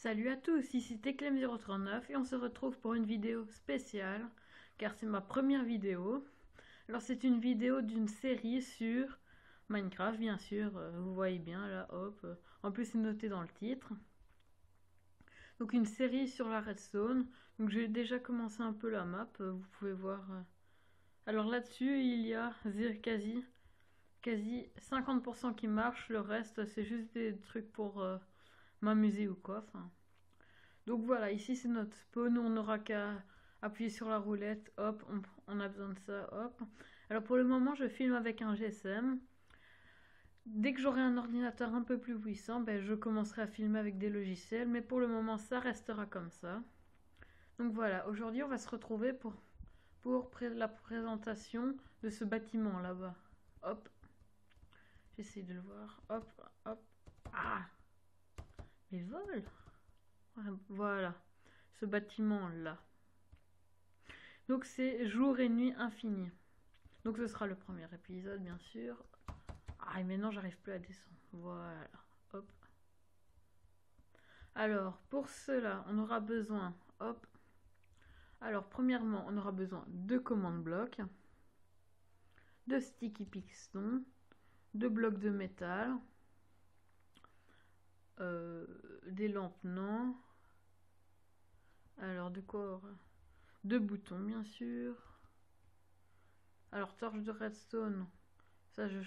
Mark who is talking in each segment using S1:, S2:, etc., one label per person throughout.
S1: Salut à tous, ici Teclem039 et on se retrouve pour une vidéo spéciale car c'est ma première vidéo. Alors c'est une vidéo d'une série sur Minecraft bien sûr, vous voyez bien là, hop. En plus c'est noté dans le titre. Donc une série sur la redstone. Donc j'ai déjà commencé un peu la map, vous pouvez voir. Alors là-dessus il y a quasi 50% qui marche, le reste c'est juste des trucs pour m'amuser ou quoi. Enfin, donc voilà, ici c'est notre spawn, on n'aura qu'à appuyer sur la roulette, hop, on a besoin de ça, hop. Alors pour le moment je filme avec un GSM. Dès que j'aurai un ordinateur un peu plus puissant, ben, je commencerai à filmer avec des logiciels, mais pour le moment ça restera comme ça. Donc voilà, aujourd'hui on va se retrouver pour la présentation de ce bâtiment là-bas. Hop, j'essaie de le voir, hop, hop, ah, mais vol. Voilà, ce bâtiment là. Donc c'est jour et nuit infini. Donc ce sera le premier épisode bien sûr. Ah et maintenant j'arrive plus à descendre. Voilà. Hop. Alors pour cela on aura besoin. Hop. Alors premièrement on aura besoin de commande blocs, de sticky piston, de blocs de métal, des lampes non. Alors de quoi aura de boutons bien sûr. Alors torche de redstone. Ça, je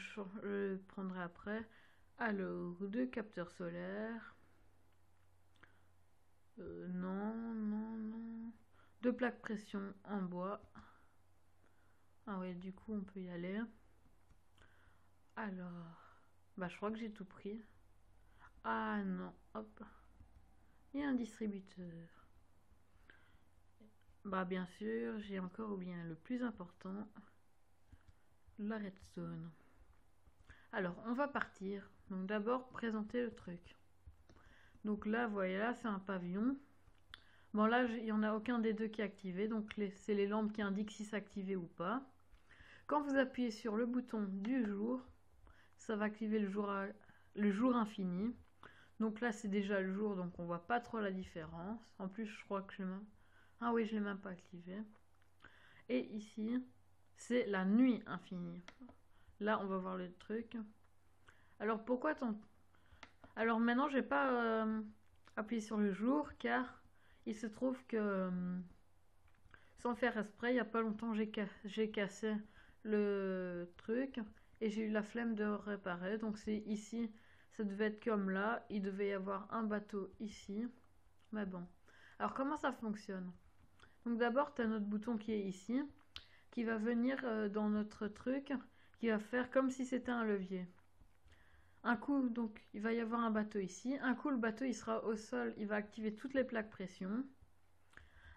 S1: le prendrai après. Alors, deux capteurs solaires. Non, non, non. Deux plaques pression en bois. Ah ouais, du coup, on peut y aller. Alors, bah, je crois que j'ai tout pris. Ah non, hop. Et un distributeur. Bah, bien sûr, j'ai encore oublié le plus important. La redstone. Alors, on va partir. Donc, d'abord, présenter le truc. Donc là, voyez là, c'est un pavillon. Bon là, il n'y en a aucun des deux qui est activé, donc c'est les lampes qui indiquent si c'est activé ou pas. Quand vous appuyez sur le bouton du jour, ça va activer le jour infini. Donc là, c'est déjà le jour, donc on voit pas trop la différence. En plus, je crois que je l'ai même... Ah oui, je l'ai même pas activé. Et ici, c'est la nuit infinie. Là, on va voir le truc. Alors pourquoi tant... Alors maintenant, je vais pas appuyer sur le jour, car il se trouve que... sans faire exprès, il n'y a pas longtemps, j'ai cassé le truc et j'ai eu la flemme de réparer. Donc c'est ici, ça devait être comme là, il devait y avoir un bateau ici. Mais bon. Alors comment ça fonctionne? Donc d'abord, tu as notre bouton qui est ici, qui va venir dans notre truc, qui va faire comme si c'était un levier. Un coup, donc, il va y avoir un bateau ici. Un coup, le bateau, il sera au sol, il va activer toutes les plaques pression.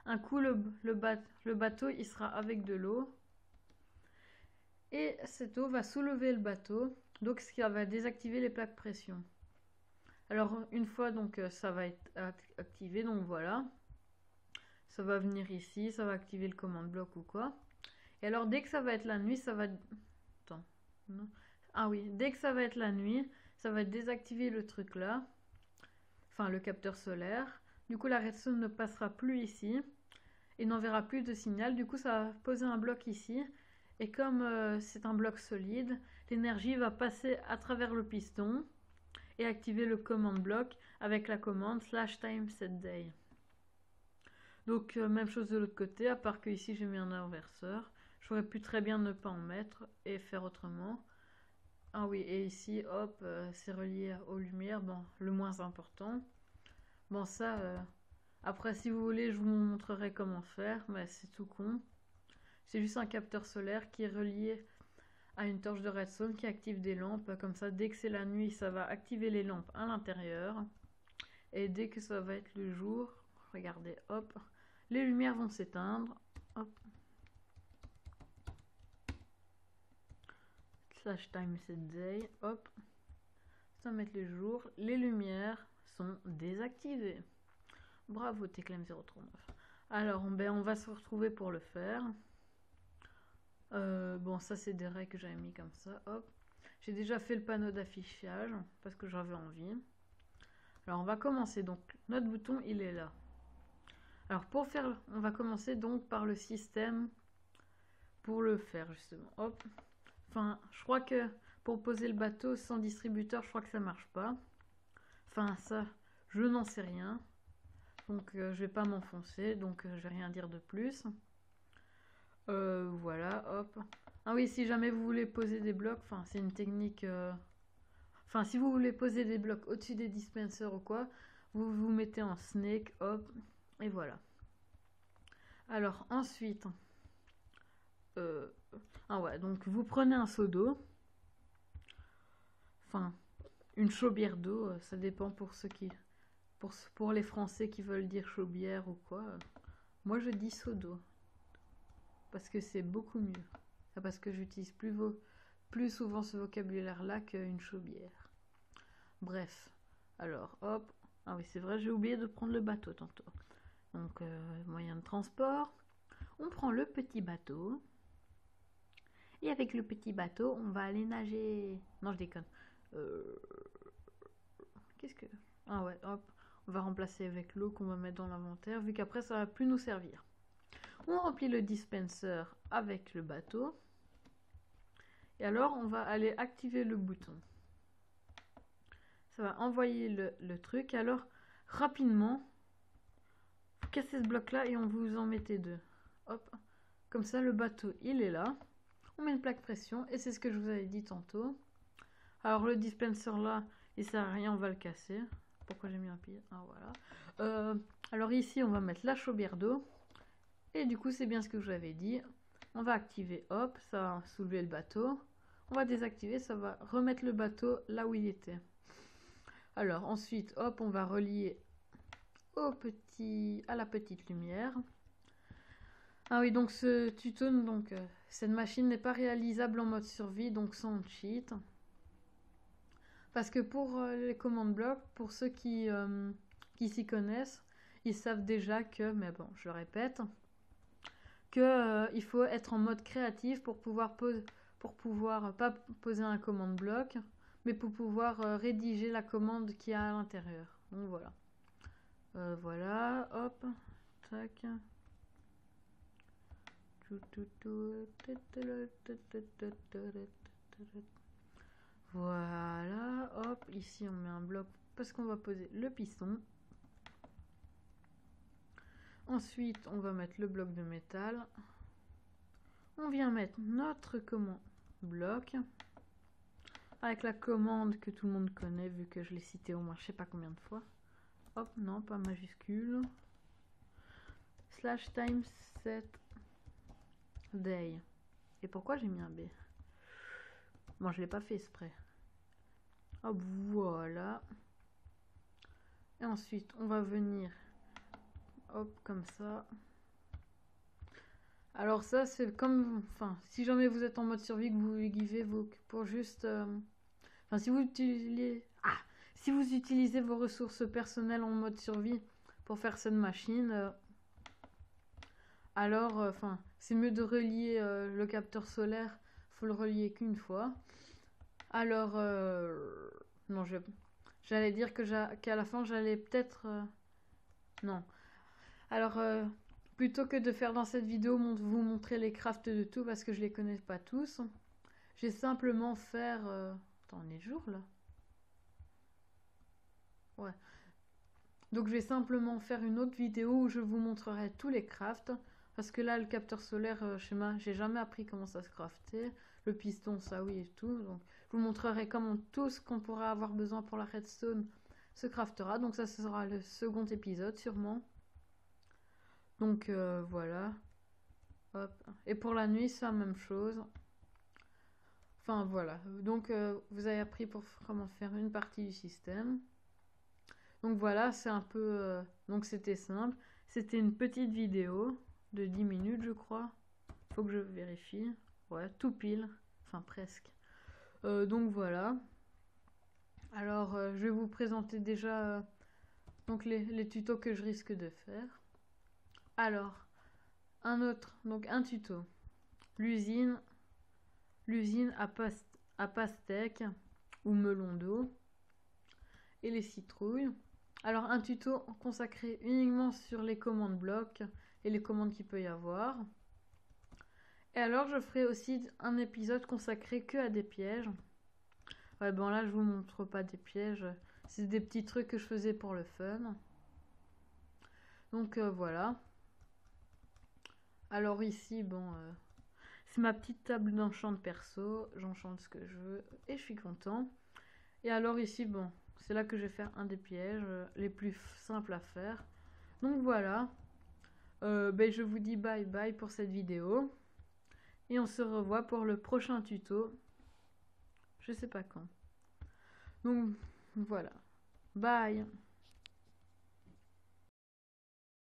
S1: Un coup, le bateau, il sera avec de l'eau. Et cette eau va soulever le bateau, donc ce qui va désactiver les plaques pression. Alors, une fois, donc, ça va être activé, donc voilà. Ça va venir ici, ça va activer le commande bloc ou quoi. Et alors, dès que ça va être la nuit, ça va... Attends. Non. Ah oui, dès que ça va être la nuit, ça va désactiver le truc là. Enfin, le capteur solaire. Du coup, la redstone ne passera plus ici et n'enverra plus de signal. Du coup, ça va poser un bloc ici. Et comme c'est un bloc solide, l'énergie va passer à travers le piston et activer le command block avec la commande /time_set_day. Donc même chose de l'autre côté, à part que ici j'ai mis un inverseur. J'aurais pu très bien ne pas en mettre et faire autrement. Ah oui, et ici, hop, c'est relié aux lumières, bon, le moins important. Bon, ça, après, si vous voulez, je vous montrerai comment faire, mais c'est tout con. C'est juste un capteur solaire qui est relié à une torche de redstone qui active des lampes. Comme ça, dès que c'est la nuit, ça va activer les lampes à l'intérieur. Et dès que ça va être le jour, regardez, hop, les lumières vont s'éteindre. Hop. /time_set_day, hop. Ça va mettre le jour. Les lumières sont désactivées. Bravo Teclem039. Alors, ben, on va se retrouver pour le faire. Bon, ça c'est des raies que j'avais mis comme ça. Hop. J'ai déjà fait le panneau d'affichage parce que j'avais envie. Alors on va commencer, donc notre bouton il est là. Alors pour faire, on va commencer donc par le système pour le faire justement. Hop. Enfin, je crois que pour poser le bateau sans distributeur, je crois que ça marche pas. Enfin ça, je n'en sais rien. Donc je vais pas m'enfoncer, donc je vais rien dire de plus. Voilà, hop. Ah oui, si jamais vous voulez poser des blocs, enfin c'est une technique... Enfin, si vous voulez poser des blocs au-dessus des dispensers ou quoi, vous vous mettez en snake, hop, et voilà. Alors ensuite, ah ouais, donc vous prenez un seau d'eau, enfin une chaudière d'eau, ça dépend pour ceux qui, pour les Français qui veulent dire chaudière ou quoi. Moi je dis seau d'eau parce que c'est beaucoup mieux, parce que j'utilise plus souvent ce vocabulaire-là qu'une chaudière. Bref, alors hop, ah oui c'est vrai j'ai oublié de prendre le bateau tantôt. Donc moyen de transport, on prend le petit bateau. Et avec le petit bateau, on va aller nager. Non, je déconne. Qu'est-ce que... Ah ouais, hop. On va remplacer avec l'eau qu'on va mettre dans l'inventaire, vu qu'après, ça va plus nous servir. On remplit le dispenser avec le bateau. Et alors, on va aller activer le bouton. Ça va envoyer le truc. Alors, rapidement, vous cassez ce bloc-là et on vous en mettez deux. Hop. Comme ça, le bateau, il est là. On met une plaque pression et c'est ce que je vous avais dit tantôt. Alors le dispenser là, il sert à rien, on va le casser. Pourquoi j'ai mis un pied? Ah voilà. Alors ici, on va mettre la chaudière d'eau. Et du coup, c'est bien ce que je vous avais dit. On va activer, hop, ça va soulever le bateau. On va désactiver, ça va remettre le bateau là où il était. Alors ensuite, hop, on va relier à la petite lumière. Ah oui, donc ce tuto, donc cette machine n'est pas réalisable en mode survie, donc sans cheat. Parce que pour les commandes blocs, pour ceux qui s'y connaissent, ils savent déjà que, mais bon, je le répète, que il faut être en mode créatif pour pouvoir pas poser un commande bloc, mais pour pouvoir rédiger la commande qu'il y a à l'intérieur. Donc voilà. Voilà, hop, tac. Voilà, hop, ici on met un bloc parce qu'on va poser le piston. Ensuite, on va mettre le bloc de métal. On vient mettre notre commande bloc avec la commande que tout le monde connaît vu que je l'ai citée au moins je sais pas combien de fois. Hop, non, pas majuscule. Slash time set day. Et pourquoi j'ai mis un B? Bon, je l'ai pas fait exprès. Hop, voilà. Et ensuite, on va venir, hop, comme ça. Alors ça, c'est comme, enfin, si jamais vous êtes en mode survie, que vous vivez pour juste, enfin, si vous utilisez vos ressources personnelles en mode survie pour faire cette machine, alors, enfin, c'est mieux de relier le capteur solaire. Faut le relier qu'une fois. Alors, non, j'allais dire qu'à la fin, j'allais peut-être... non. Alors, plutôt que de faire dans cette vidéo, vous montrer les crafts de tout, parce que je les connais pas tous, j'ai simplement faire... Attends, on est jour, là? Ouais. Donc, je vais simplement faire une autre vidéo où je vous montrerai tous les crafts. Parce que là, le capteur solaire, j'ai jamais appris comment ça se craftait. Le piston, ça oui et tout. Donc, je vous montrerai comment tout ce qu'on pourra avoir besoin pour la redstone se craftera. Donc ça, ce sera le second épisode sûrement. Donc voilà. Hop. Et pour la nuit, c'est la même chose. Enfin voilà. Donc vous avez appris comment faire une partie du système. Donc voilà, c'est un peu... donc c'était simple. C'était une petite vidéo de 10 minutes, je crois. Faut que je vérifie. Ouais, tout pile. Enfin, presque. Donc voilà. Alors, je vais vous présenter déjà donc les tutos que je risque de faire. Alors, donc un tuto. L'usine à pastèque ou melon d'eau et les citrouilles. Alors un tuto consacré uniquement sur les commandes blocs et les commandes qu'il peut y avoir. Et alors je ferai aussi un épisode consacré que à des pièges. Ouais, bon là je vous montre pas des pièges, c'est des petits trucs que je faisais pour le fun. Donc voilà. Alors ici, bon, c'est ma petite table d'enchant perso, j'enchante ce que je veux et je suis content. Et alors ici, bon, c'est là que je vais faire un des pièges les plus simples à faire. Donc voilà, ben, je vous dis bye bye pour cette vidéo. Et on se revoit pour le prochain tuto. Je sais pas quand. Donc voilà, bye.